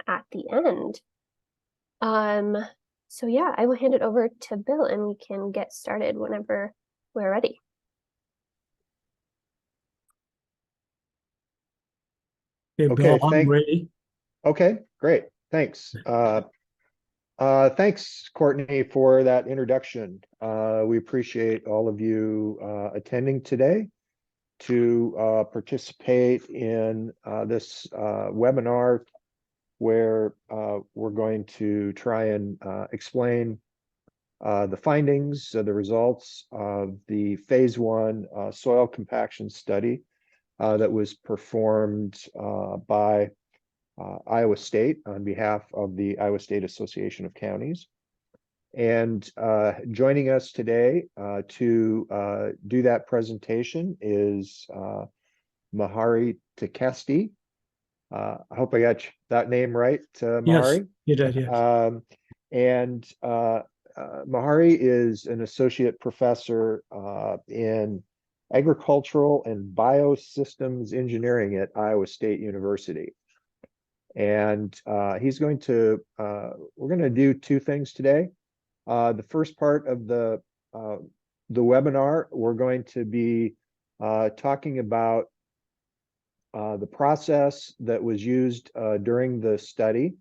at the end. So yeah, I will hand it over to Bill and we can get started whenever we're ready. Okay, Bill, I'm ready. Okay, great. Thanks. Thanks, Courtney, for that introduction. We appreciate all of you attending today to participate in this webinar where we're going to try and explain the findings, the results of the phase 1 soil compaction study that was performed by Iowa State on behalf of the Iowa State Association of Counties. And joining us today to do that presentation is Mahari Takesti. I hope I got that name right, Mahari. Yes, you did, yes. And Mahari is an associate professor in agricultural and biosystems engineering at Iowa State University. And he's going to, we're going to do two things today. The first part of the webinar, we're going to be talking about the process that was used during the study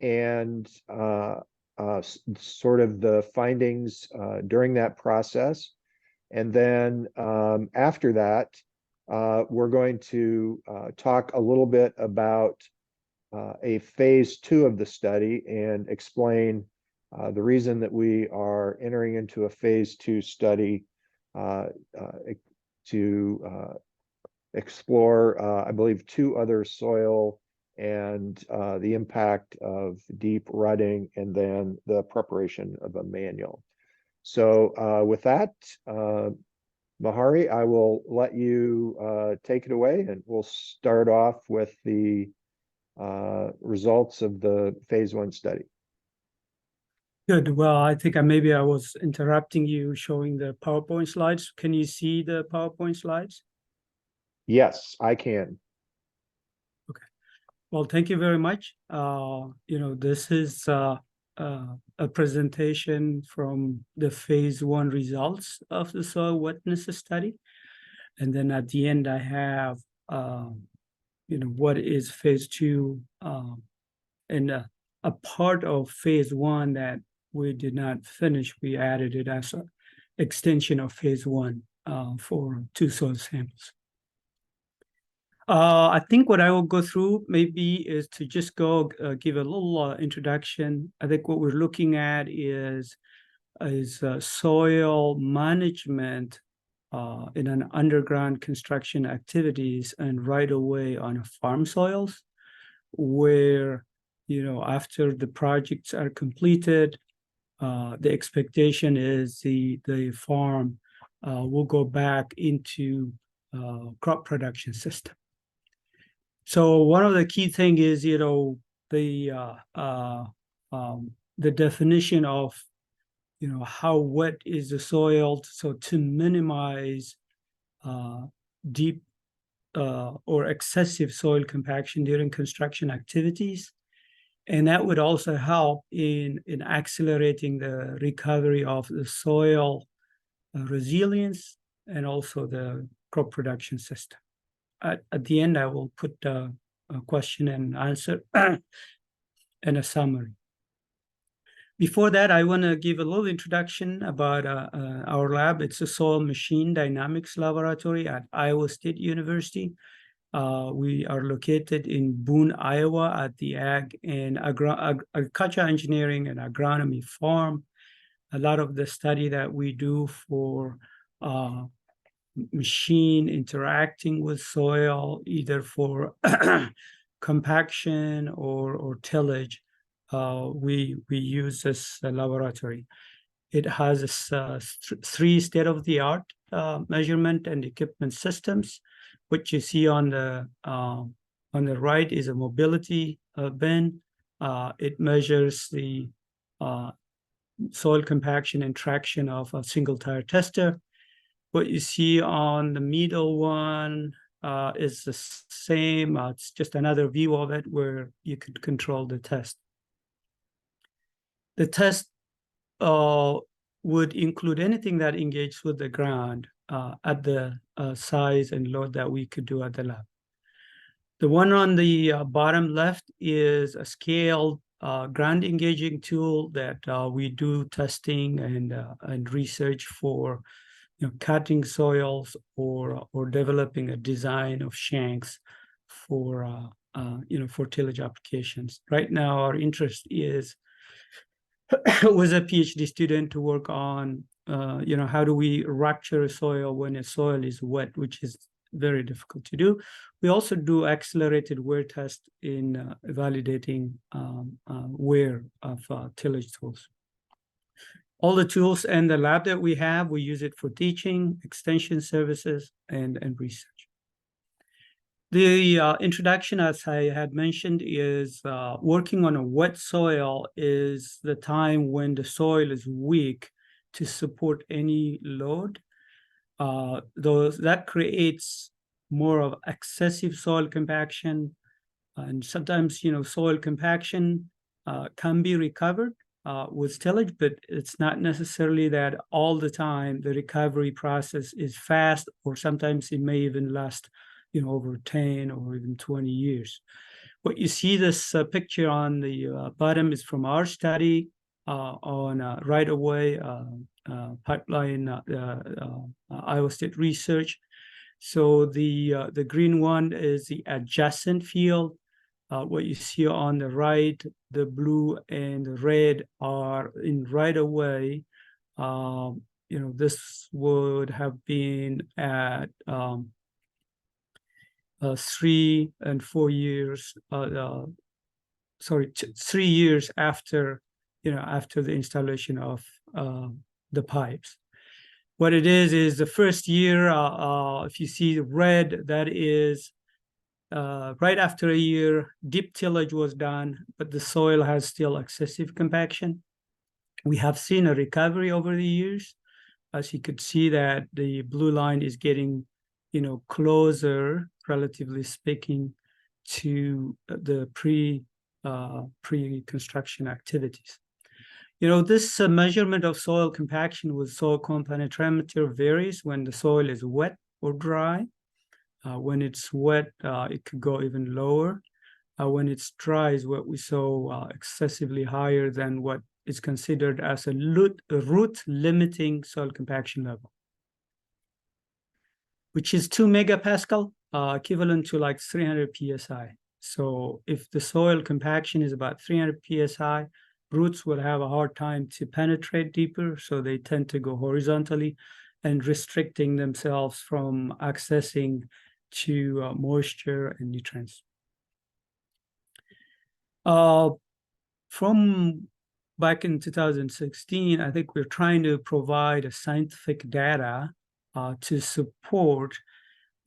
and sort of the findings during that process. And then after that, we're going to talk a little bit about a phase 2 of the study and explain the reason that we are entering into a phase 2 study to explore, I believe, 2 other soil and the impact of deep rutting and then the preparation of a manual. So with that, Mahari, I will let you take it away and we'll start off with the results of the phase 1 study. Good. Well, I think maybe I was interrupting you showing the PowerPoint slides. Can you see the PowerPoint slides? Yes, I can. Okay. Well, thank you very much. This is a presentation from the phase 1 results of the soil wetness study. And then at the end, I have, what is phase 2 and a part of phase 1 that we did not finish. We added it as an extension of phase 1 for 2 soil samples. I think what I will go through maybe is to just give a little introduction. I think what we're looking at is soil management in an underground construction activities and right away on farm soils, where after the projects are completed, the expectation is the farm will go back into crop production system. So one of the key things is, the definition of, how wet is the soil, so to minimize deep or excessive soil compaction during construction activities. And that would also help in accelerating the recovery of the soil resilience and also the crop production system. At the end, I will put a question and answer and a summary. Before that, I want to give a little introduction about our lab. It's a soil machine dynamics laboratory at Iowa State University. We are located in Boone, Iowa at the Ag and Agriculture Engineering and Agronomy Farm. A lot of the study that we do for machine interacting with soil, either for compaction or tillage, we use this laboratory. It has 3 state-of-the-art measurement and equipment systems. What you see on the right is a mobility bin. It measures the soil compaction and traction of a single tire tester. What you see on the middle one is the same. It's just another view of it where you could control the test. The test would include anything that engages with the ground at the size and load that we could do at the lab. The one on the bottom left is a scaled ground engaging tool that we do testing and research for, cutting soils or developing a design of shanks for for tillage applications. Right now, our interest is with a PhD student to work on, how do we rupture a soil when a soil is wet, which is very difficult to do. We also do accelerated wear test in validating wear of tillage tools. All the tools and the lab that we have, we use it for teaching, extension services, and research. The introduction, as I had mentioned, is working on a wet soil is the time when the soil is weak to support any load. That creates more of excessive soil compaction. And sometimes, soil compaction can be recovered with tillage, but it's not necessarily that all the time the recovery process is fast, or sometimes it may even last over 10 or even 20 years. What you see this picture on the bottom is from our study on right-of-way pipeline, Iowa State Research. So the green one is the adjacent field. What you see on the right, the blue and the red are in right-of-way. This would have been at 3 and 4 years, 3 years after, after the installation of the pipes. What it is the first year, if you see red, that is right after a year, deep tillage was done, but the soil has still excessive compaction. We have seen a recovery over the years. As you could see that the blue line is getting, closer, relatively speaking, to the pre-construction activities. This measurement of soil compaction with soil compenetrometer varies when the soil is wet or dry. When it's wet, it could go even lower. When it's dry is what we saw excessively higher than what is considered as a root limiting soil compaction level, which is 2 megapascal, equivalent to like 300 psi. So if the soil compaction is about 300 psi, roots will have a hard time to penetrate deeper, so they tend to go horizontally and restricting themselves from accessing to moisture and nutrients. From back in 2016, I think we're trying to provide a scientific data to support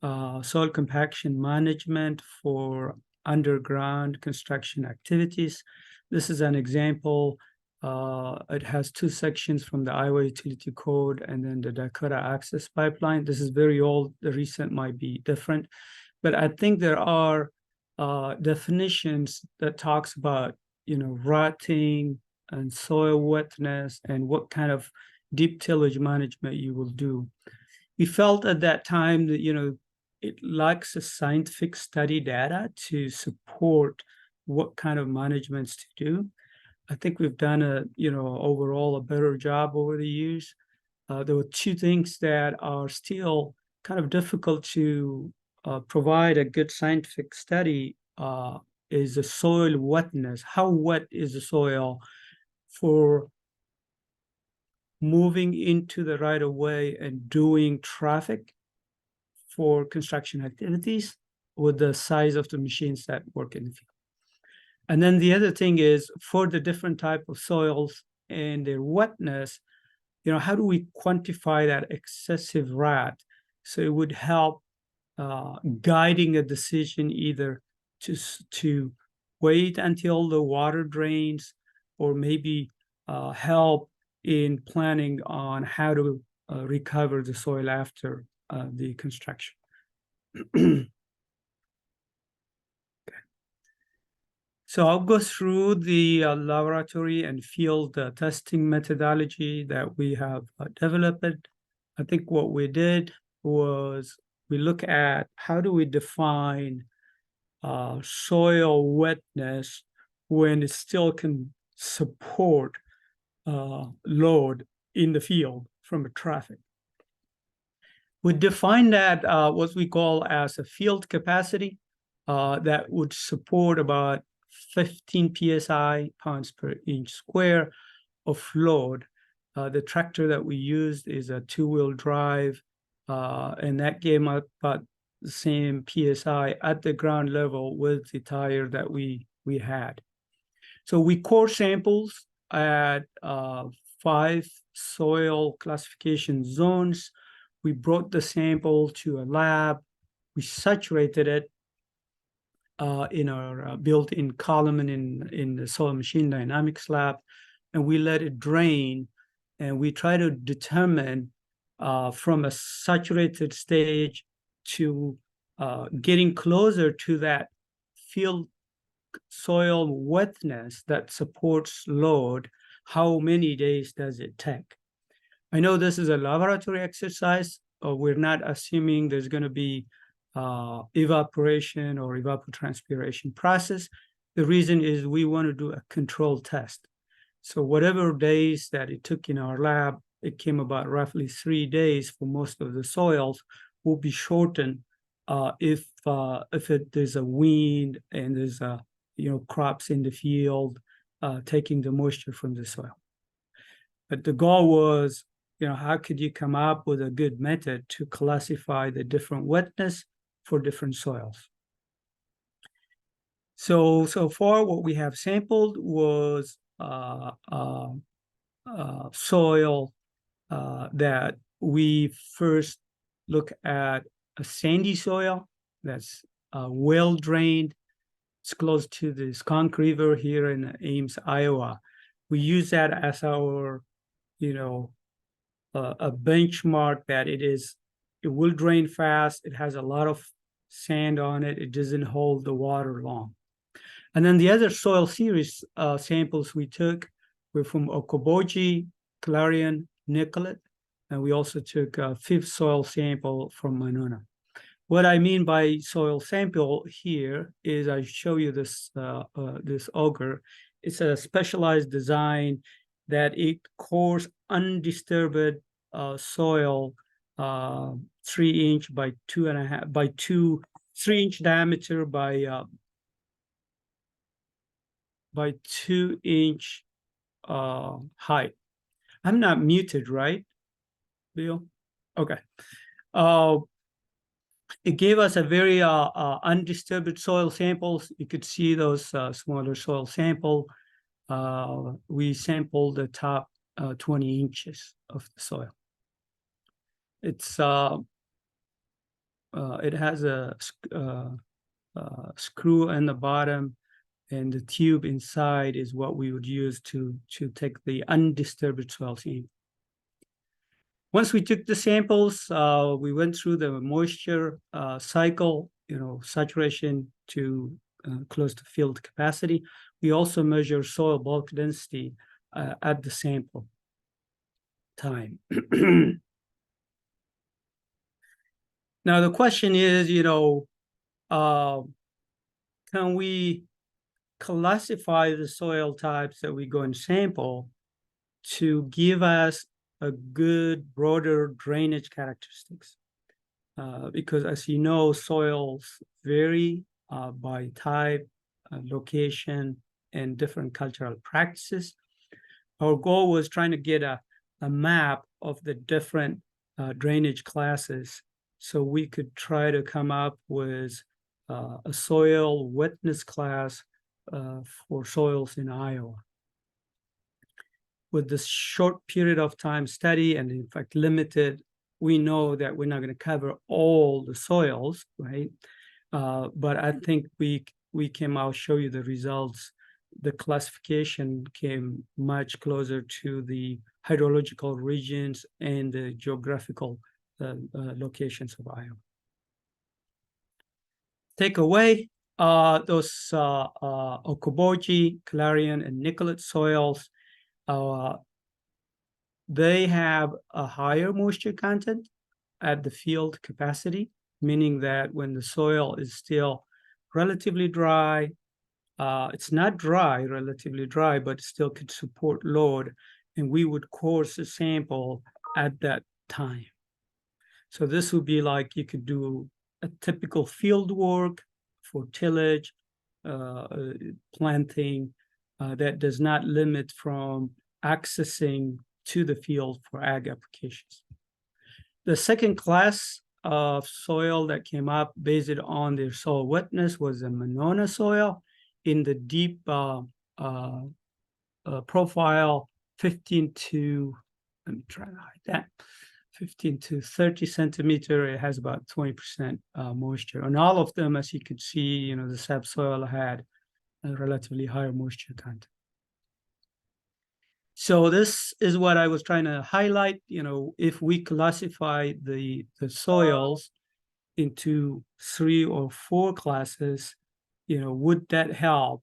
soil compaction management for underground construction activities. This is an example. It has 2 sections from the Iowa Utility Code and then the Dakota Access Pipeline. This is very old. The recent might be different, but I think there are definitions that talks about, rotting and soil wetness and what kind of deep tillage management you will do. We felt at that time that, it lacks a scientific study data to support what kind of managements to do. I think we've done overall a better job over the years. There were 2 things that are still kind of difficult to provide a good scientific study is the soil wetness. How wet is the soil for moving into the right of way and doing traffic for construction activities with the size of the machines that work in the field. And then the other thing is for the different type of soils and their wetness, how do we quantify that excessive rot? So it would help guiding a decision either to wait until the water drains, or maybe help in planning on how to recover the soil after the construction. So I'll go through the laboratory and field testing methodology that we have developed. I think what we did was we look at how do we define soil wetness when it still can support load in the field from traffic. We define that what we call as a field capacity that would support about 15 psi, pounds per inch square of load. The tractor that we used is a two-wheel drive, and that gave up about the same psi at the ground level with the tire that we had. So we core samples at 5 soil classification zones. We brought the sample to a lab. We saturated it in our built-in column in the soil machine dynamics lab, and we let it drain. And we try to determine from a saturated stage to getting closer to that field soil wetness that supports load, how many days does it take? I know this is a laboratory exercise. We're not assuming there's going to be evaporation or evapotranspiration process. The reason is we want to do a control test. So whatever days that it took in our lab, it came about roughly 3 days for most of the soils, will be shortened if there's a wind and there's crops in the field taking the moisture from the soil. But the goal was, how could you come up with a good method to classify the different wetness for different soils? So far what we have sampled was soil that we first look at a sandy soil that's well drained. It's close to the Skunk River here in Ames, Iowa. We use that as our, a benchmark that it will drain fast. It has a lot of sand on it. It doesn't hold the water long. And then the other soil series samples we took were from Okoboji, Clarion, Nicollet, and we also took a 5th soil sample from Monona. What I mean by soil sample here is I show you this this auger. It's a specialized design that it cores undisturbed soil 3-inch by 2.5 by 3-inch diameter by 2-inch height. I'm not muted, right, Bill? Okay. It gave us a very undisturbed soil samples. You could see those smaller soil sample. We sampled the top 20 inches of the soil. It's it has a screw in the bottom, and the tube inside is what we would use to take the undisturbed soil sample. Once we took the samples, we went through the moisture cycle, saturation to close to field capacity. We also measure soil bulk density at the sample time. Now, the question is, can we classify the soil types that we go and sample to give us a good broader drainage characteristics? Because as you know, soils vary by type, location, and different cultural practices. Our goal was trying to get a map of the different drainage classes so we could try to come up with a soil wetness class for soils in Iowa. With this short period of time study, and in fact limited, we know that we're not going to cover all the soils, right? But I think we came out, show you the results. The classification came much closer to the hydrological regions and the geographical locations of Iowa. take away those Okoboji, Clarion, and Nicollet soils. They have a higher moisture content at the field capacity, meaning that when the soil is still relatively dry, it's not dry, relatively dry, but still could support load, and we would course a sample at that time. So this would be like you could do a typical field work for tillage, planting, that does not limit from accessing to the field for ag applications. The second class of soil that came up based on their soil wetness was a Monona soil in the deep profile 15 to, let me try to hide that, 15 to 30 centimeter. It has about 20% moisture. And all of them, as you could see, you know, the subsoil had a relatively higher moisture content. So this is what I was trying to highlight. You know, if we classify the soils into 3 or 4 classes, you know, would that help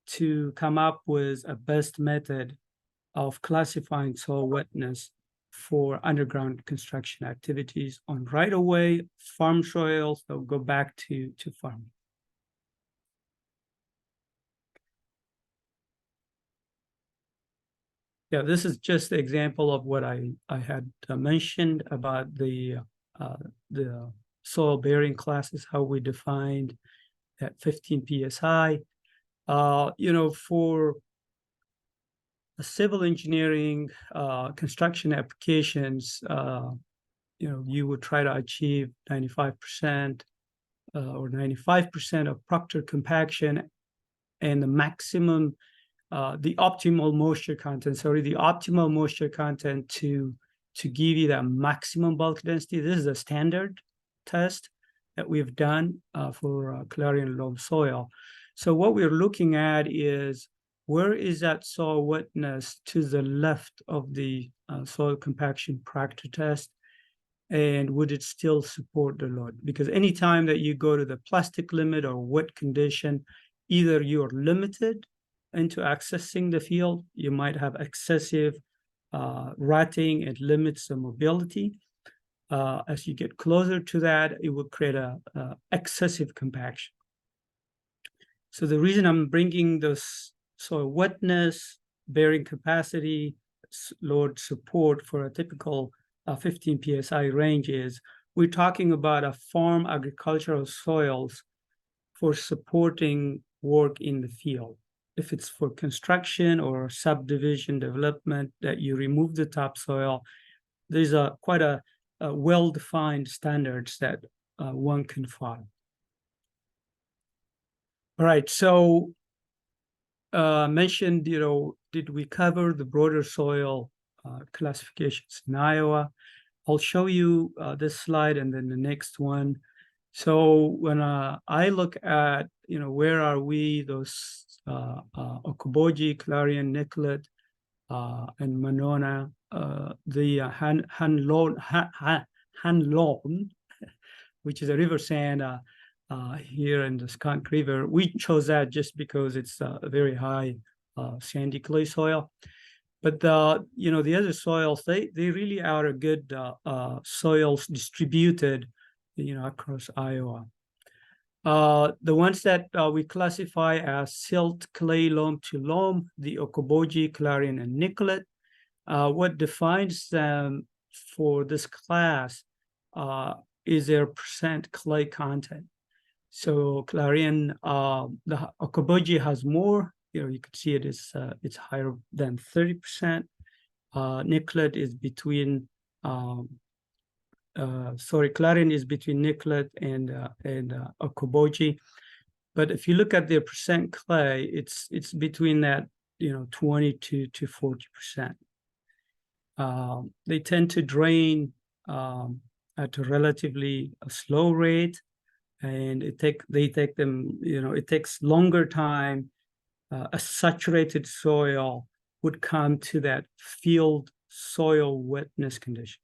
to come up with a best method of classifying soil wetness for underground construction activities on right-of-way farm soils that will go back to farming? Yeah, this is just an example of what I had mentioned about the soil bearing classes, how we defined that 15 psi. You know, for civil engineering construction applications, you know, you would try to achieve 95% or 95% of proctor compaction, and the maximum, the optimal moisture content, to give you that maximum bulk density. This is a standard test that we've done for Clarion loam soil. So what we're looking at is, where is that soil wetness to the left of the soil compaction proctor test, and would it still support the load? Because anytime that you go to the plastic limit or wet condition, either you're limited into accessing the field, you might have excessive rutting, it limits the mobility. As you get closer to that, it will create a excessive compaction. So the reason I'm bringing this soil wetness, bearing capacity, load support for a typical 15 psi range is, we're talking about a farm agricultural soils for supporting work in the field. If it's for construction or subdivision development that you remove the topsoil, there's quite a well-defined standards that one can follow. All right, so mentioned, you know, did we cover the broader soil classifications in Iowa? I'll show you this slide and then the next one. So when I look at, you know, where are we, those Okoboji, Clarion, Nicollet, and Monona, the Hanlon, which is a river sand here in the Skunk River. We chose that just because it's a very high sandy clay soil. But you know, the other soils, they really are a good soils distributed, you know, across Iowa. The ones that we classify as silt, clay, loam to loam, the Okoboji, Clarion, and Nicollet. What defines them for this class is their percent clay content. So Clarion, the Okoboji has more. You know, you can see it is it's higher than 30%. Nicollet is between Clarion is between Nicollet and Okoboji. But if you look at their percent clay, it's between that, you know, 20 to 40%. They tend to drain at a relatively slow rate, and they take them, you know, it takes longer time. A saturated soil would come to that field soil wetness condition.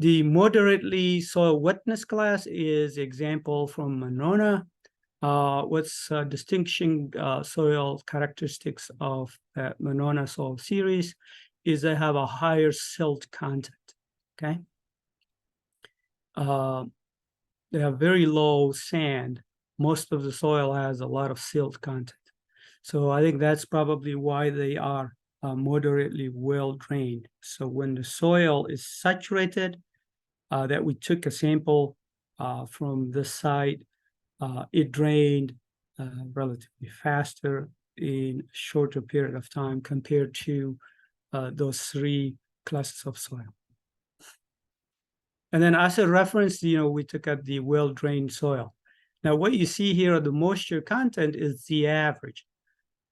The moderately soil wetness class is example from Monona. What's distinguishing soil characteristics of Monona soil series is they have a higher silt content, okay? They have very low sand. Most of the soil has a lot of silt content. So I think that's probably why they are moderately well drained. So when the soil is saturated, that we took a sample from this site, it drained relatively faster in a shorter period of time compared to those three classes of soil. And then as a reference, we took out the well-drained soil. Now, what you see here, the moisture content is the average.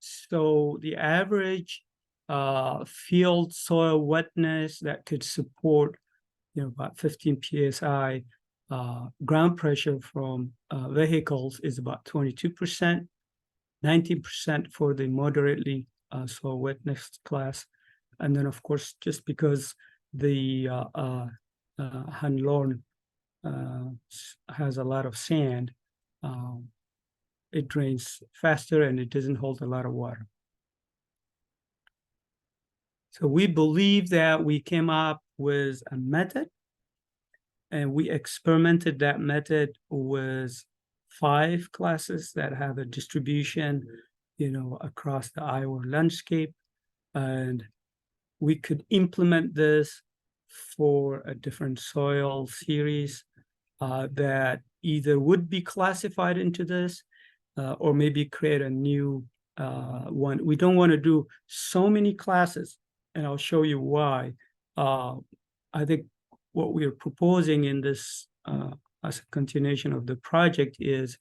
So the average field soil wetness that could support, about 15 psi ground pressure from vehicles is about 22%, 19% for the moderately soil wetness class. And then, of course, just because the Hanlon has a lot of sand, it drains faster and it doesn't hold a lot of water. So we believe that we came up with a method, and we experimented that method with 5 classes that have a distribution, across the Iowa landscape. And we could implement this for a different soil series that either would be classified into this or maybe create a new one. We don't want to do so many classes, and I'll show you why. I think what we are proposing in this as a continuation of the project is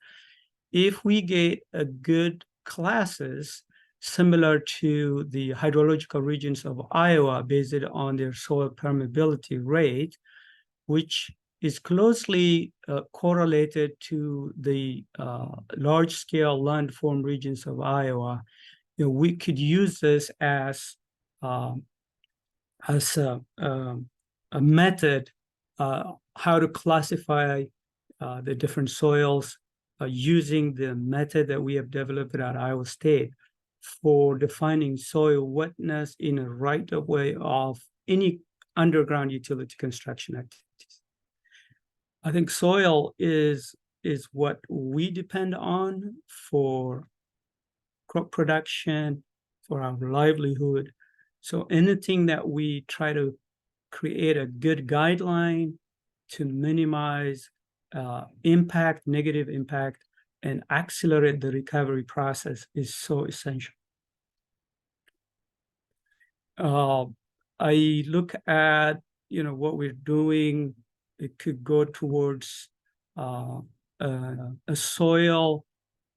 if we get a good classes similar to the hydrological regions of Iowa based on their soil permeability rate, which is closely correlated to the large-scale landform regions of Iowa, we could use this as a method how to classify the different soils using the method that we have developed at Iowa State for defining soil wetness in a right-of-way of any underground utility construction activities. I think soil is what we depend on for crop production, for our livelihood. So anything that we try to create a good guideline to minimize impact, negative impact, and accelerate the recovery process is so essential. I look at, what we're doing. It could go towards a soil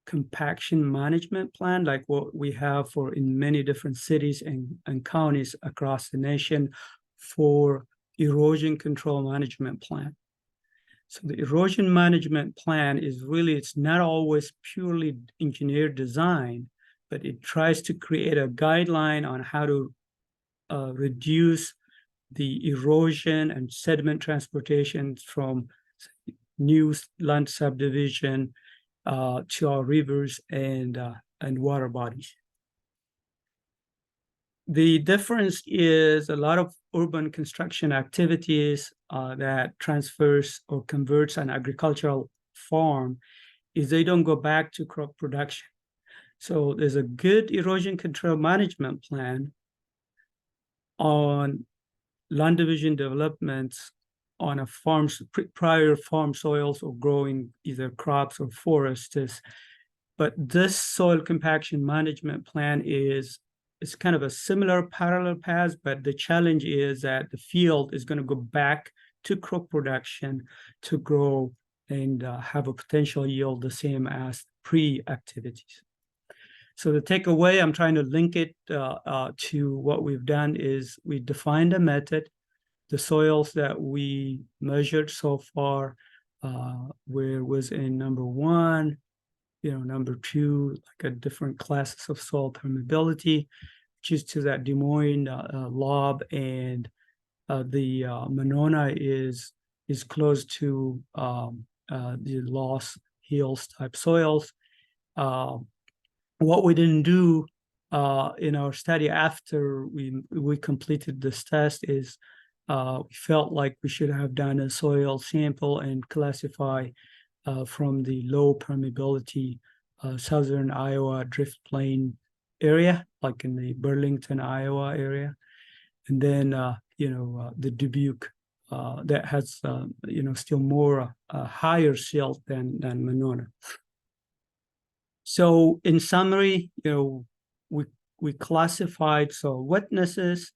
compaction management plan, like what we have in many different cities and counties across the nation for erosion control management plan. So the erosion management plan is really, it's not always purely engineered design, but it tries to create a guideline on how to reduce the erosion and sediment transportation from new land subdivision to our rivers and water bodies. The difference is a lot of urban construction activities that transfers or converts an agricultural farm is they don't go back to crop production. So there's a good erosion control management plan on land division developments on a farm's prior farm soils or growing either crops or forests. But this soil compaction management plan is kind of a similar parallel path, but the challenge is that the field is going to go back to crop production to grow and have a potential yield the same as pre-activities. So the takeaway, I'm trying to link it to what we've done is we defined a method. The soils that we measured so far was in number 1, number 2, like a different classes of soil permeability, which is to that Des Moines, Lob, and the Monona is close to the Loess Hills type soils. What we didn't do in our study after we completed this test is we felt like we should have done a soil sample and classify from the low permeability southern Iowa drift plain area, like in the Burlington, Iowa area, and then the Dubuque that has still more higher silt than Monona. So in summary, we classified soil wetnesses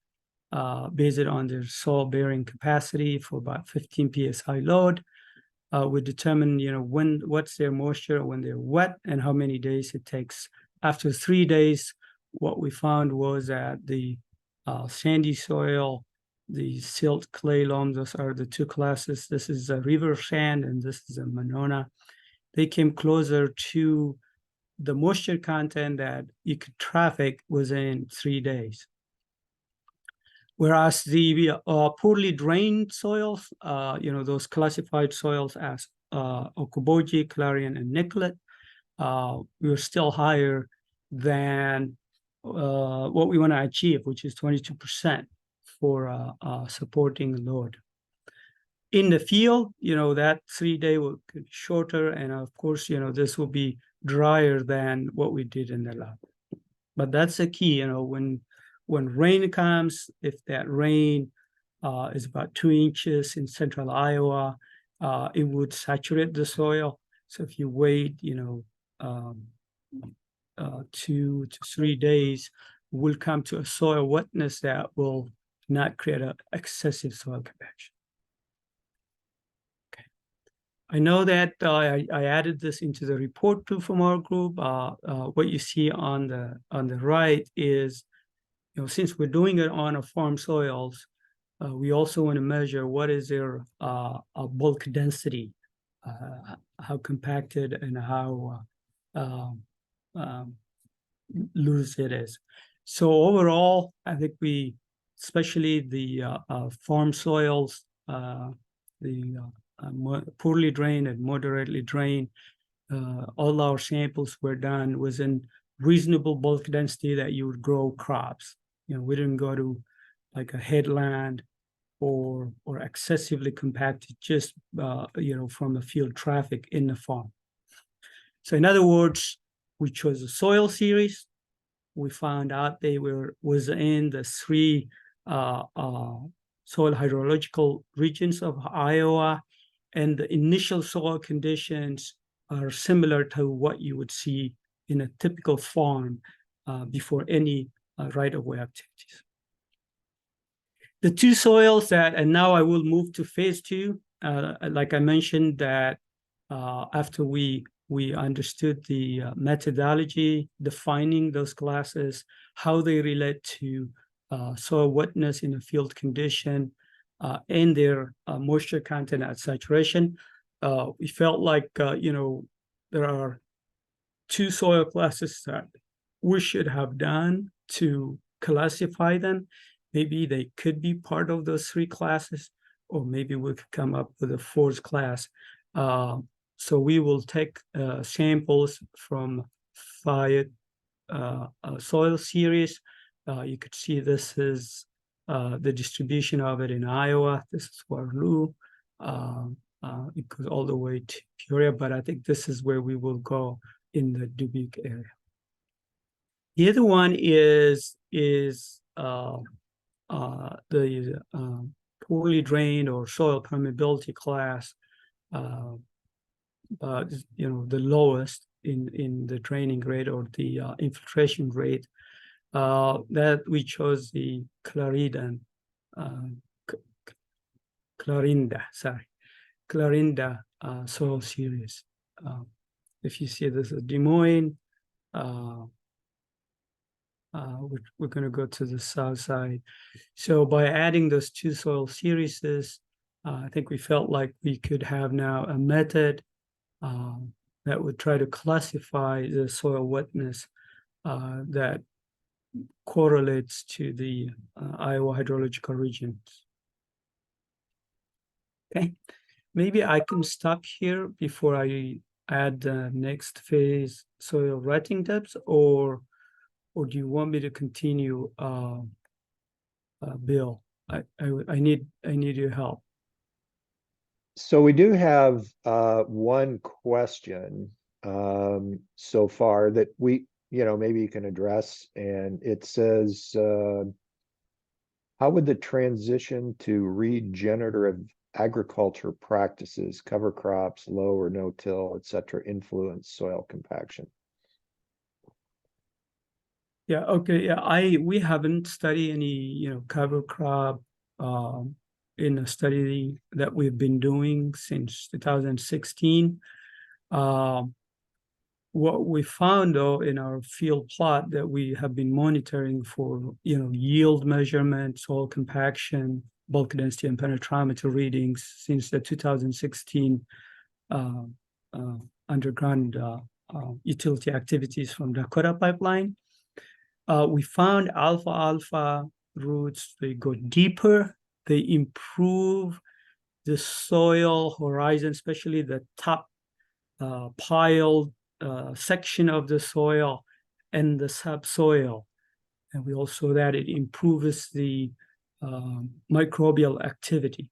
based on their soil bearing capacity for about 15 psi load. We determine, what's their moisture when they're wet and how many days it takes. After 3 days, what we found was that the sandy soil, the silt clay loam, those are the two classes. This is a river sand and this is a Monona. They came closer to the moisture content that you could traffic within 3 days. Whereas the poorly drained soils, those classified soils as Okoboji, Clarion, and Nicollet, we were still higher than what we want to achieve, which is 22% for supporting load. In the field, that 3 day will be shorter, and of course, this will be drier than what we did in the lab. But that's the key, when rain comes, if that rain is about 2 inches in central Iowa, it would saturate the soil. So if you wait, 2 to 3 days, we'll come to a soil wetness that will not create an excessive soil compaction. I know that I added this into the report too from our group. What you see on the right is, since we're doing it on a farm soils, we also want to measure what is their bulk density, how compacted and how loose it is. So overall, I think especially the farm soils, poorly drained and moderately drained, all our samples were done within reasonable bulk density that you would grow crops. We didn't go to like a headland or excessively compacted just from the field traffic in the farm. So in other words, we chose a soil series. We found out they were within the 3 soil hydrological regions of Iowa, and the initial soil conditions are similar to what you would see in a typical farm before any right-of-way activities. The 2 soils and now I will move to phase 2. Like I mentioned that after we understood the methodology, defining those classes, how they relate to soil wetness in a field condition, and their moisture content at saturation, we felt like, there are 2 soil classes that we should have done to classify them. Maybe they could be part of those 3 classes, or maybe we could come up with a 4th class. So we will take samples from 5 soil series. You could see this is the distribution of it in Iowa. This is Waterloo. It goes all the way to Peoria, but I think this is where we will go in the Dubuque area. The other one is the poorly drained or soil permeability class, the lowest in the draining rate or the infiltration rate. That we chose the Clarinda soil series. If you see this is Des Moines, we're going to go to the south side. So by adding those 2 soil series, I think we felt like we could have now a method that would try to classify the soil wetness that correlates to the Iowa hydrological regions. Okay, maybe I can stop here before I add the next phase soil wetting depths, or do you want me to continue, Bill? I need your help. So we do have one question so far that we, maybe you can address, and it says, how would the transition to regenerative agriculture practices, cover crops, low or no till, et cetera, influence soil compaction? Yeah, okay. Yeah, we haven't studied any, cover crop in a study that we've been doing since 2016. What we found though in our field plot that we have been monitoring for, yield measurement, soil compaction, bulk density, and penetrometer readings since the 2016 uh, underground utility activities from Dakota pipeline. We found alfalfa roots, they go deeper, they improve the soil horizon, especially the top piled section of the soil and the subsoil. And we also that it improves the microbial activity.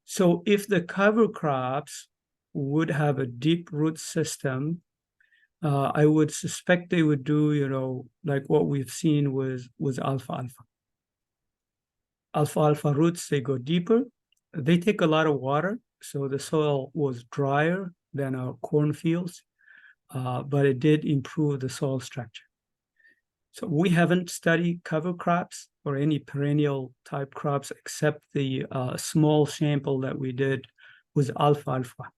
So if the cover crops would have a deep root system, I would suspect they would do, like what we've seen was alfalfa. Alfalfa roots, they go deeper. They take a lot of water, so the soil was drier than our cornfields, but it did improve the soil structure. So we haven't studied cover crops or any perennial type crops except the small sample that we did was alfalfa.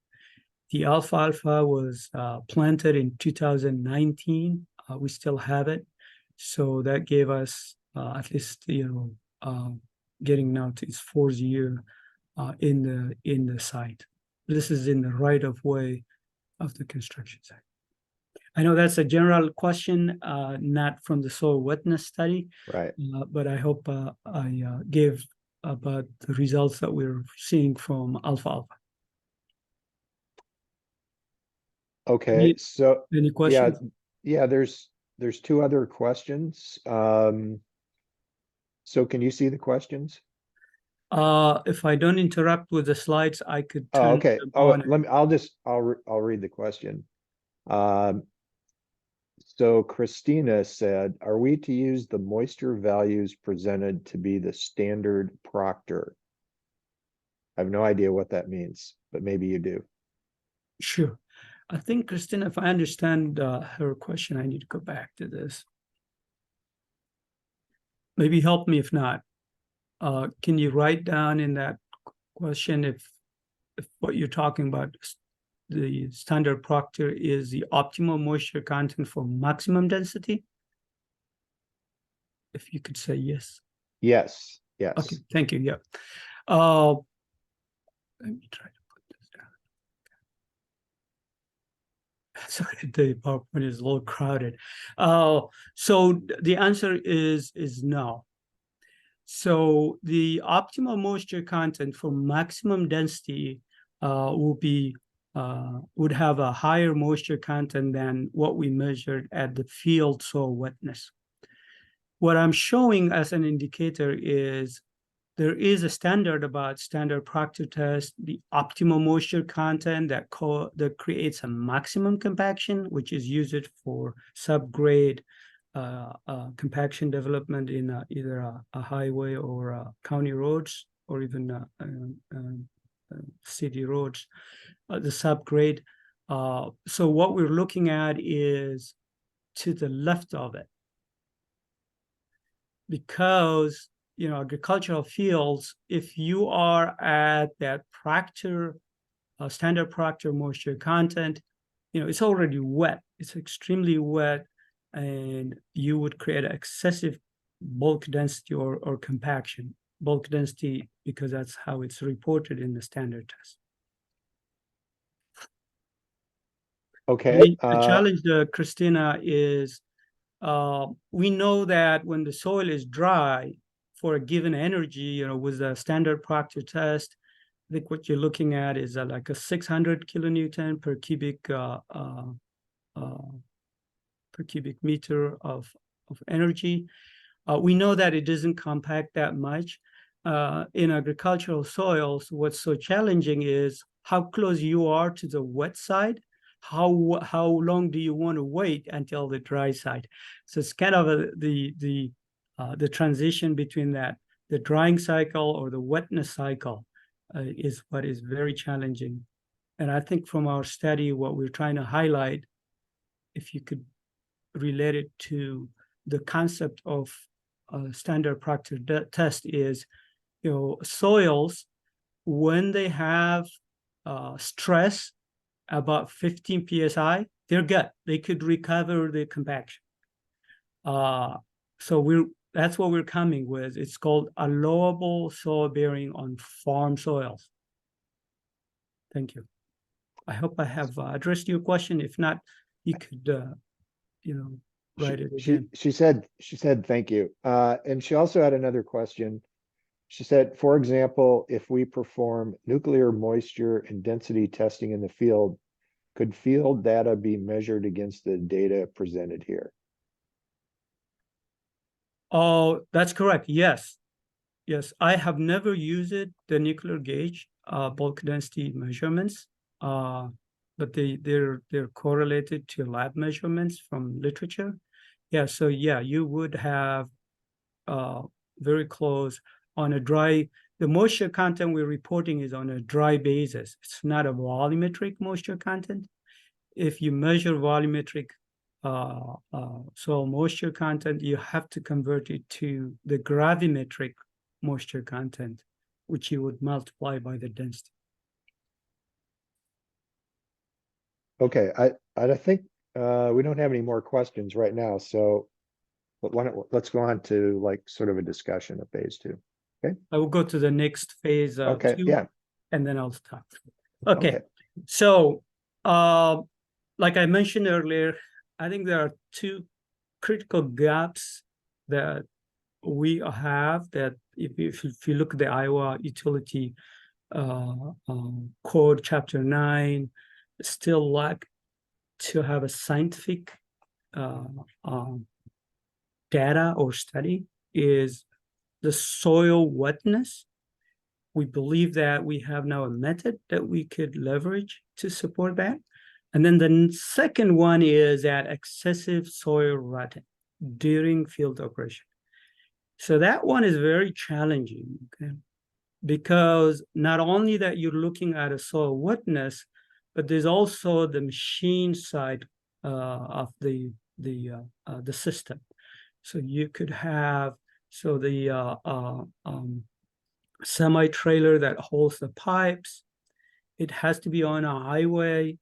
The alfalfa was planted in 2019. We still have it. So that gave us at least, getting now to its fourth year in the site. This is in the right of way of the construction site. I know that's a general question, not from the soil wetness study, Right. but I hope I gave about the results that we're seeing from alfalfa. Okay, so Any yeah, questions? yeah, there's two other questions. So can you see the questions? If I don't interrupt with the slides, I could Oh, turn okay. them Oh, on. I'll read the question. So Christina said, are we to use the moisture values presented to be the standard proctor? I have no idea what that means, but maybe you do. Sure. I think, Christina, if I understand her question, I need to go back to this. Maybe help me if not. Can you write down in that question if what you're talking about, the standard proctor is the optimal moisture content for maximum density? If you could say yes. Yes, yes. Okay, thank you. Yeah. Let me try to put this down. Sorry, the PowerPoint is a little crowded. So the answer is no. So the optimal moisture content for maximum density would have a higher moisture content than what we measured at the field soil wetness. What I'm showing as an indicator is there is a standard about standard proctor test, the optimal moisture content that creates a maximum compaction, which is used for subgrade compaction development in either a highway or county roads or even city roads, the subgrade. So what we're looking at is to the left of it, because agricultural fields, if you are at that proctor, standard proctor moisture content, it's already wet. It's extremely wet, and you would create excessive bulk density or compaction. Bulk density, because that's how it's reported in the standard test. Okay. The challenge, Christina, is we know that when the soil is dry for a given energy, with a standard proctor test, think what you're looking at is like a 600 kilonewton per cubic meter of energy. We know that it doesn't compact that much. In agricultural soils, what's so challenging is how close you are to the wet side. How long do you want to wait until the dry side? So it's kind of the transition between that, the drying cycle or the wetness cycle is what is very challenging. And I think from our study, what we're trying to highlight, if you could relate it to the concept of standard practice test, is, soils, when they have stress about 15 psi, they're good. They could recover the compaction. So that's what we're coming with. It's called allowable soil bearing on farm soils. Thank you. I hope I have addressed your question. If not, you could, write it again. She said thank you. And she also had another question. She said, for example, if we perform nuclear moisture and density testing in the field, could field data be measured against the data presented here? Oh, that's correct. Yes. Yes, I have never used the nuclear gauge bulk density measurements, but they're correlated to lab measurements from literature. Yeah, so yeah, you would have very close on a dry. The moisture content we're reporting is on a dry basis. It's not a volumetric moisture content. If you measure volumetric soil moisture content, you have to convert it to the gravimetric moisture content, which you would multiply by the density. Okay, I think we don't have any more questions right now, so but let's go on to like sort of a discussion of phase two. Okay. I will go to the next phase Okay, two, yeah. and then I'll stop. Okay. Okay. So like I mentioned earlier, I think there are two critical gaps that we have, that if you look at the Iowa Utility Code, Chapter 9, still lack to have a scientific data or study, is the soil wetness. We believe that we have now a method that we could leverage to support that. And then the second one is that excessive soil rutting during field operation. So that one is very challenging, okay? Because not only that you're looking at a soil wetness, but there's also the machine side of the system. So you could have the semi-trailer that holds the pipes. It has to be on a highway.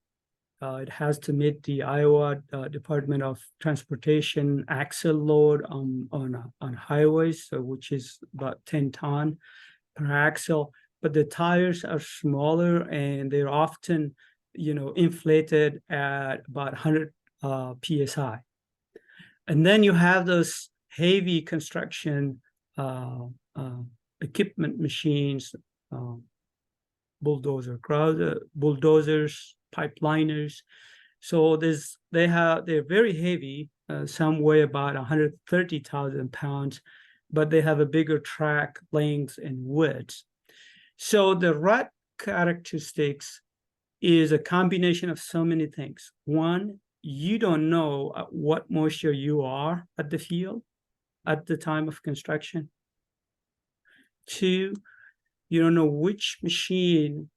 It has to meet the Iowa Department of Transportation axle load on highways, so which is about 10 ton per axle. But the tires are smaller and they're often, inflated at about 100 psi. And then you have those heavy construction equipment machines, bulldozers, pipeliners. So they're very heavy. Some weigh about 130,000 pounds, but they have a bigger track length and width. So the rut characteristics is a combination of so many things. One, you don't know what moisture you are at the field at the time of construction. Two, you don't know which machine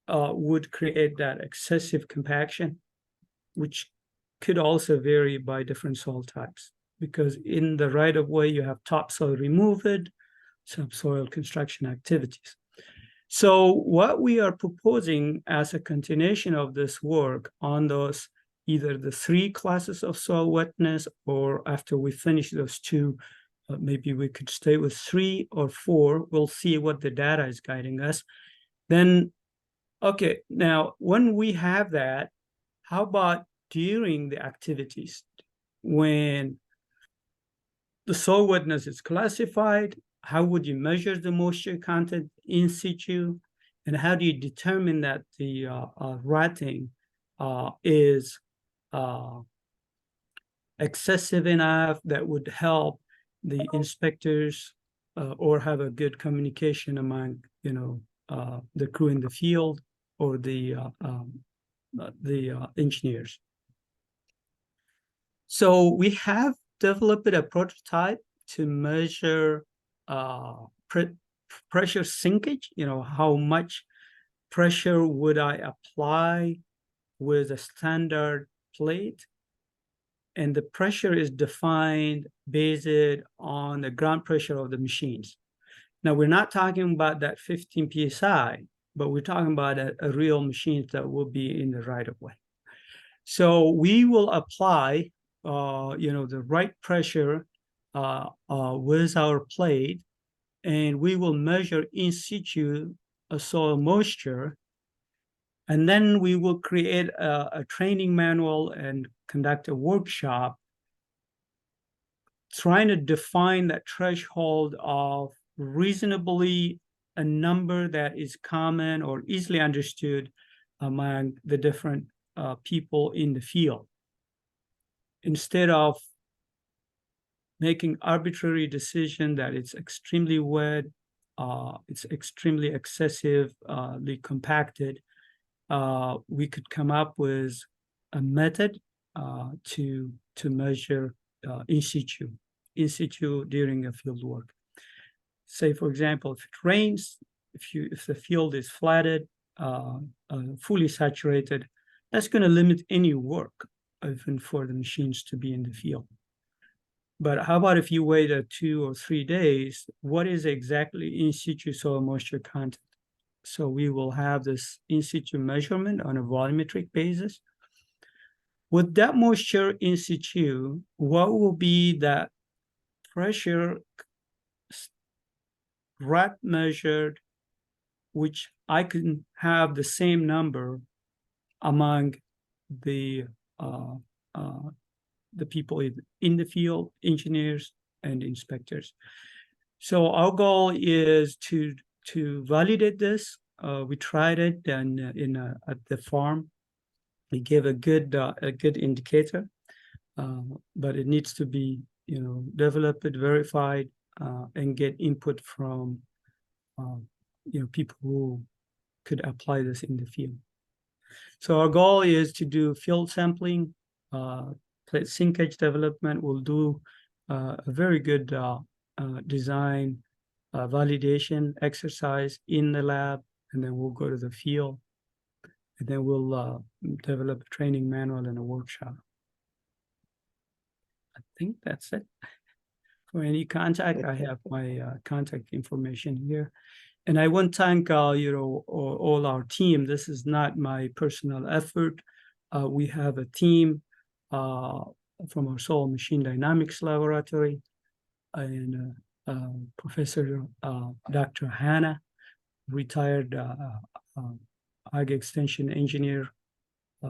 would create that excessive compaction, which could also vary by different soil types, because in the right-of-way, you have topsoil removed, subsoil construction activities. So what we are proposing as a continuation of this work on those, either the 3 classes of soil wetness, or after we finish those 2, maybe we could stay with 3 or 4. We'll see what the data is guiding us. Then, okay, now when we have that, how about during the activities when the soil wetness is classified? How would you measure the moisture content in situ? And how do you determine that the rating is excessive enough that would help the inspectors or have a good communication among, the crew in the field or the engineers. So we have developed a prototype to measure pressure sinkage, how much pressure would I apply with a standard plate. And the pressure is defined based on the ground pressure of the machines. Now, we're not talking about that 15 PSI, but we're talking about a real machine that will be in the right of way. So we will apply, the right pressure with our plate, and we will measure in situ soil moisture. And then we will create a training manual and conduct a workshop trying to define that threshold of reasonably a number that is common or easily understood among the different people in the field. Instead of making arbitrary decision that it's extremely wet, it's extremely excessively compacted, we could come up with a method to measure in situ during a field work. Say, for example, if it rains, if the field is flooded, fully saturated, that's going to limit any work, even for the machines to be in the field. But how about if you wait 2 or 3 days? What is exactly in situ soil moisture content? So we will have this in situ measurement on a volumetric basis. With that moisture in situ, what will be that pressure rat measured, which I can have the same number among the people in the field, engineers and inspectors. So our goal is to validate this. We tried it and at the farm. We gave a good indicator, but it needs to be developed, verified, and get input from people who could apply this in the field. So our goal is to do field sampling, plate sinkage development. We'll do a very good design validation exercise in the lab, and then we'll go to the field, and then we'll develop a training manual and a workshop. I think that's it. For any contact, I have my contact information here. And I want to thank all our team. This is not my personal effort. We have a team from our soil machine dynamics laboratory, and Professor Dr. Hannah, retired Ag Extension engineer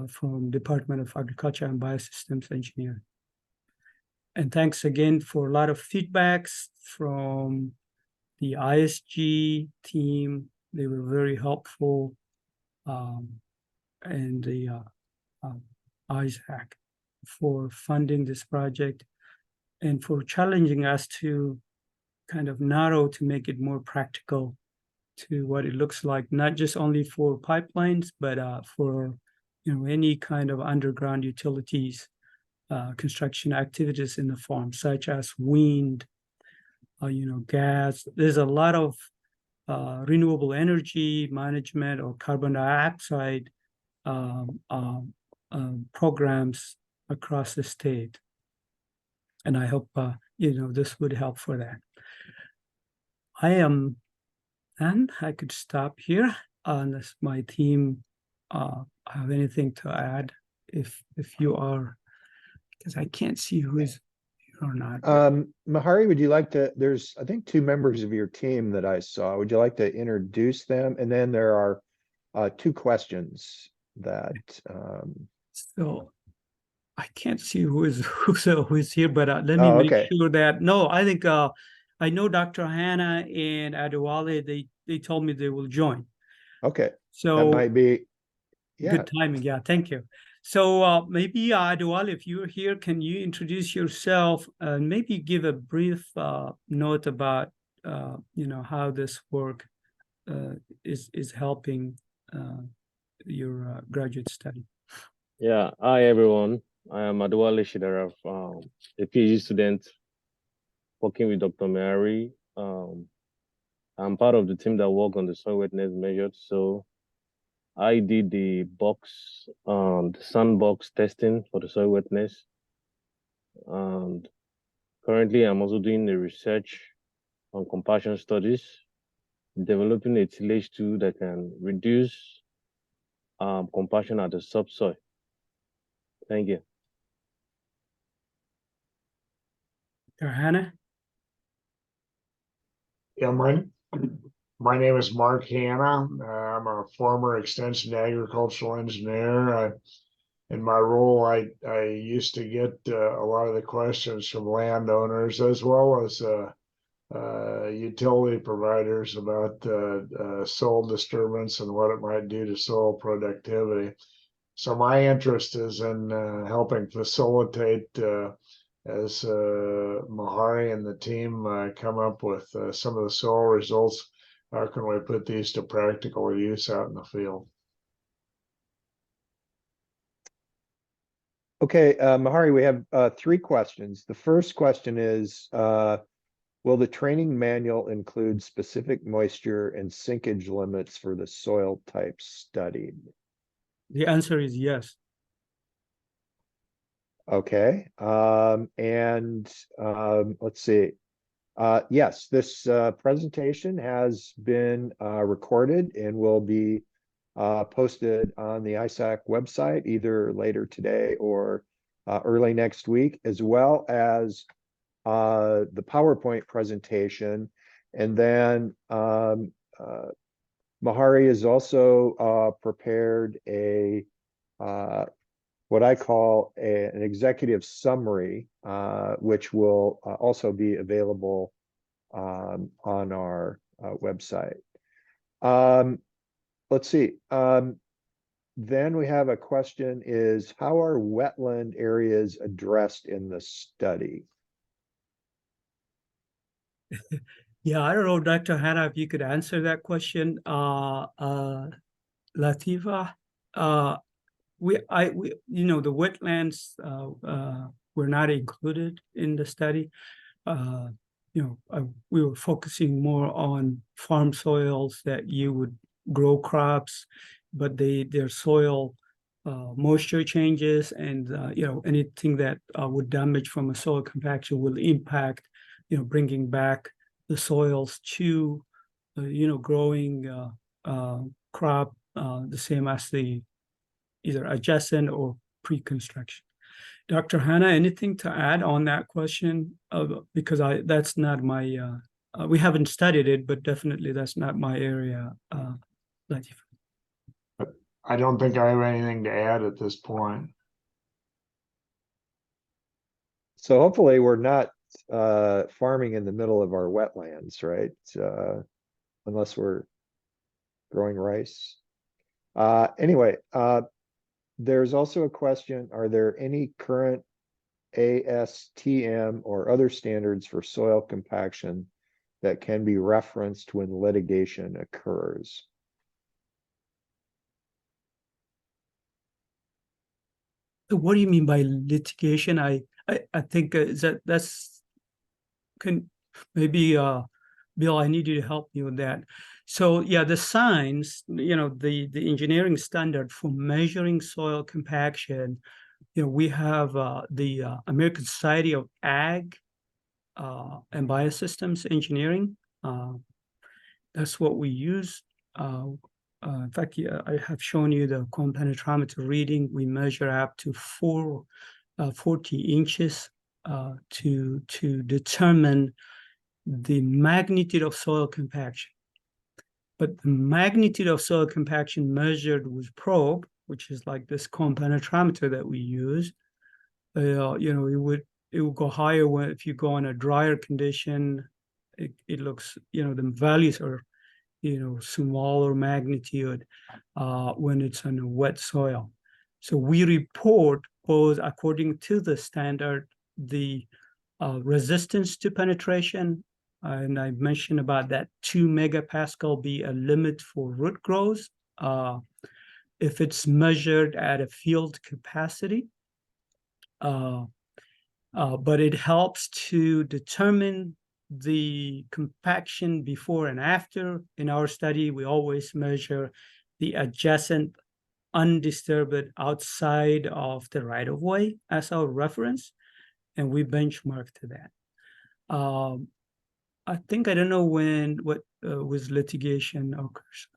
from Department of Agriculture and Biosystems Engineering. And thanks again for a lot of feedbacks from the ISG team. They were very helpful, and the ISAC for funding this project and for challenging us to kind of narrow to make it more practical to what it looks like, not just only for pipelines, but for any kind of underground utilities, construction activities in the farm, such as wind, gas. There's a lot of renewable energy management or carbon dioxide programs across the state. And I hope, this would help for that. And I could stop here unless my team have anything to add. If you are, because I can't see who is here or not. Mahari, would you like to, there's, I think, 2 members of your team that I saw. Would you like to introduce them? And then there are 2 questions that. So I can't see who is here, but let me make sure that, no, I think I know Dr. Hannah and Adewale, they told me they will join. Okay, that So might be, yeah. good timing. Yeah, thank you. So maybe Adwal, if you're here, can you introduce yourself and maybe give a brief note about how this work is helping your graduate study? Yeah, hi everyone. I am Adwale Shidaraf, a PhD student working with Dr. Mary. I'm part of the team that work on the soil wetness measured. So I did the sandbox testing for the soil wetness. And currently I'm also doing the research on compaction studies, developing a tillage tool that can reduce compaction at the subsoil. Thank you. Dr. Hannah? Yeah, my name is Mark Hanna. I'm a former extension agricultural engineer. In my role, I used to get a lot of the questions from landowners as well as utility providers about soil disturbance and what it might do to soil productivity. So my interest is in helping facilitate as Mahari and the team come up with some of the soil results. How can we put these to practical use out in the field? Okay, Mahari, we have 3 questions. The first question is, will the training manual include specific moisture and sinkage limits for the soil types studied? The answer is yes. Okay, let's see. Yes, this presentation has been recorded and will be posted on the ISAC website either later today or early next week, as well as the PowerPoint presentation. And then Mahari has also prepared a what I call an executive summary, which will also be available on our website. Let's see. Then we have a question is, how are wetland areas addressed in the study? Yeah, I don't know, Dr. Hannah, if you could answer that question. Latifa, the wetlands were not included in the study. We were focusing more on farm soils that you would grow crops, but their soil moisture changes, and anything that would damage from a soil compaction will impact, bringing back the soils to, growing crop the same as the either adjacent or pre-construction. Dr. Hannah, anything to add on that question? Because that's not my, we haven't studied it, but definitely that's not my area. I don't think I have anything to add at this point. So hopefully we're not farming in the middle of our wetlands, right? Unless we're growing rice. Anyway, there's also a question, are there any current ASTM or other standards for soil compaction that can be referenced when litigation occurs? So what do you mean by litigation? I think that's maybe Bill, I need you to help me with that. So yeah, the signs, the engineering standard for measuring soil compaction, we have the American Society of Ag and Biosystems Engineering. That's what we use. In fact, I have shown you the cone penetrometer reading. We measure up to 40 inches to determine the magnitude of soil compaction. But the magnitude of soil compaction measured with probe, which is like this cone penetrometer that we use, it will go higher if you go on a drier condition. It looks, the values are smaller magnitude when it's on a wet soil. So we report both according to the standard, the resistance to penetration, and I mentioned about that 2 megapascal be a limit for root growth. If it's measured at a field capacity, but it helps to determine the compaction before and after. In our study, we always measure the adjacent undisturbed outside of the right-of-way as our reference, and we benchmark to that. I don't know what with litigation occurs.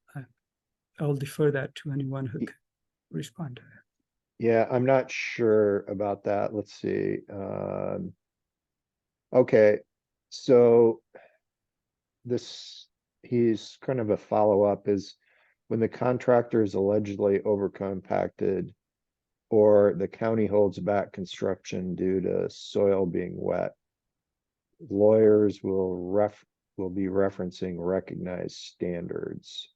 I'll defer that to anyone who can respond to that. Yeah, I'm not sure about that. Let's see. Okay, so he's kind of a follow-up is when the contractor is allegedly overcompacted or the county holds back construction due to soil being wet, lawyers will be referencing recognized standards.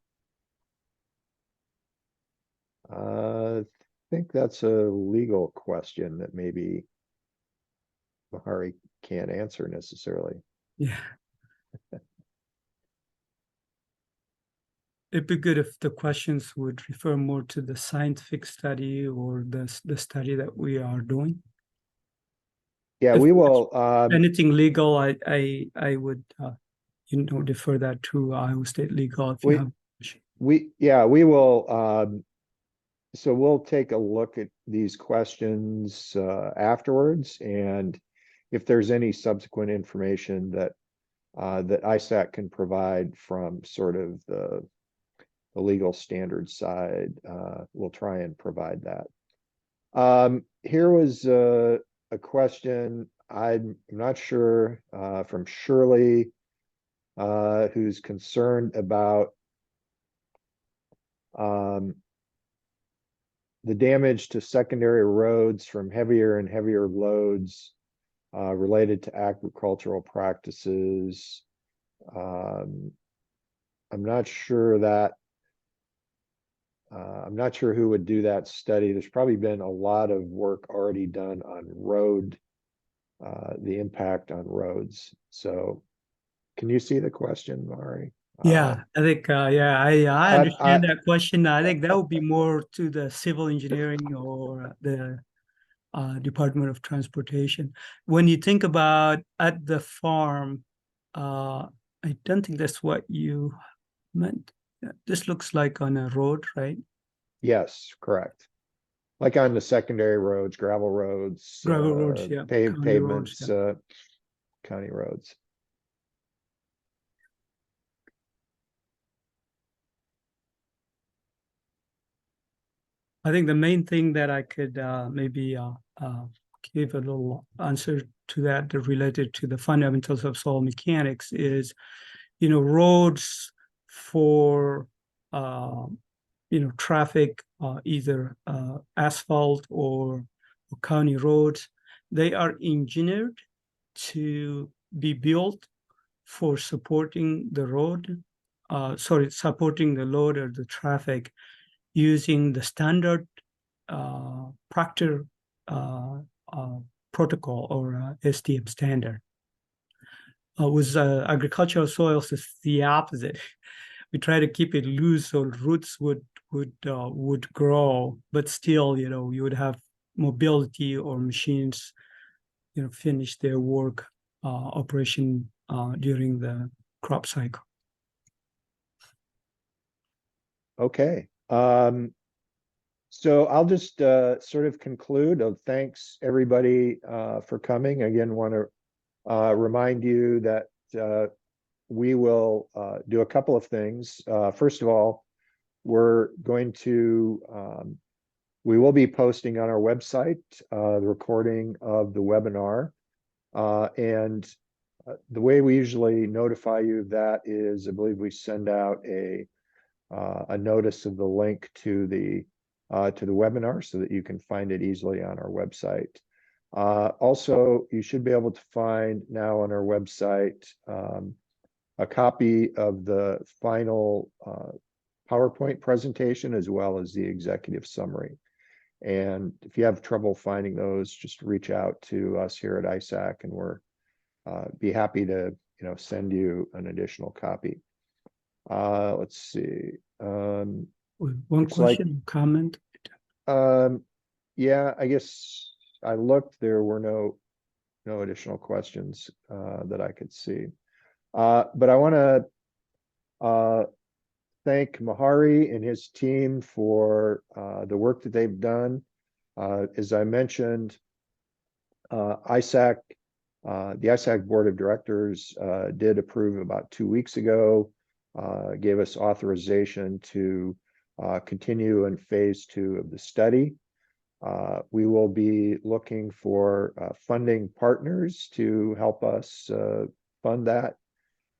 I think that's a legal question that maybe Bahari can't answer necessarily. Yeah. It'd be good if the questions would refer more to the scientific study or the study that we are doing. Yeah, If we will. Anything legal, I would defer that to Iowa State Legal if you have. We will. So we'll take a look at these questions afterwards, and if there's any subsequent information that that ISAC can provide from sort of the legal standards side, we'll try and provide that. Here was a question, I'm not sure, from Shirley, who's concerned about the damage to secondary roads from heavier and heavier loads related to agricultural practices. I'm not sure who would do that study. There's probably been a lot of work already done on road, the impact on roads. So can you see the question, Mari? Yeah, I think, I understand that question. I think that would be more to the civil engineering or the Department of Transportation. When you think about at the farm, I don't think that's what you meant. This looks like on a road, right? Yes, correct. Like on the secondary roads, gravel roads, Gravel roads, yeah. paved County roads, pavements, yeah. county roads. I think the main thing that I could maybe give a little answer to that related to the fundamentals of soil mechanics is, roads for, traffic, either asphalt or county roads, they are engineered to be built for supporting the road, supporting the load or the traffic using the standard Proctor protocol or STM standard. With agricultural soils, it's the opposite. We try to keep it loose so roots would grow, but still, you would have mobility or machines, finish their work operation during the crop cycle. Okay. So I'll just sort of conclude. Thanks everybody for coming. Again, want to remind you that we will do a couple of things. First of all, we will be posting on our website the recording of the webinar. And the way we usually notify you of that is, I believe we send out a notice of the link to the webinar so that you can find it easily on our website. Also, you should be able to find now on our website a copy of the final PowerPoint presentation as well as the executive summary. And if you have trouble finding those, just reach out to us here at ISAC, and we're be happy to send you an additional copy. Let's see. One looks like- question, comment. Yeah, I guess I looked. There were no additional questions that I could see. But I want to thank Mahari and his team for the work that they've done. As I mentioned, ISAC, the ISAC Board of Directors did approve about 2 weeks ago, gave us authorization to continue in phase 2 of the study. We will be looking for funding partners to help us fund that.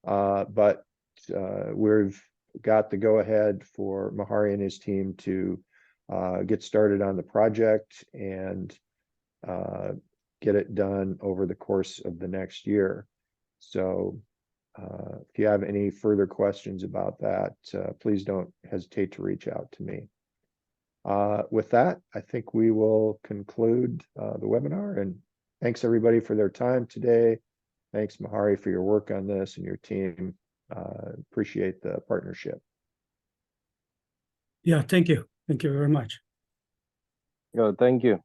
But we've got the go-ahead for Mahari and his team to get started on the project and get it done over the course of the next year. So if you have any further questions about that, please don't hesitate to reach out to me. With that, I think we will conclude the webinar, and thanks everybody for their time today. Thanks, Mahari, for your work on this and your team. Appreciate the partnership. Yeah, thank you. Thank you very much. Yeah, thank you.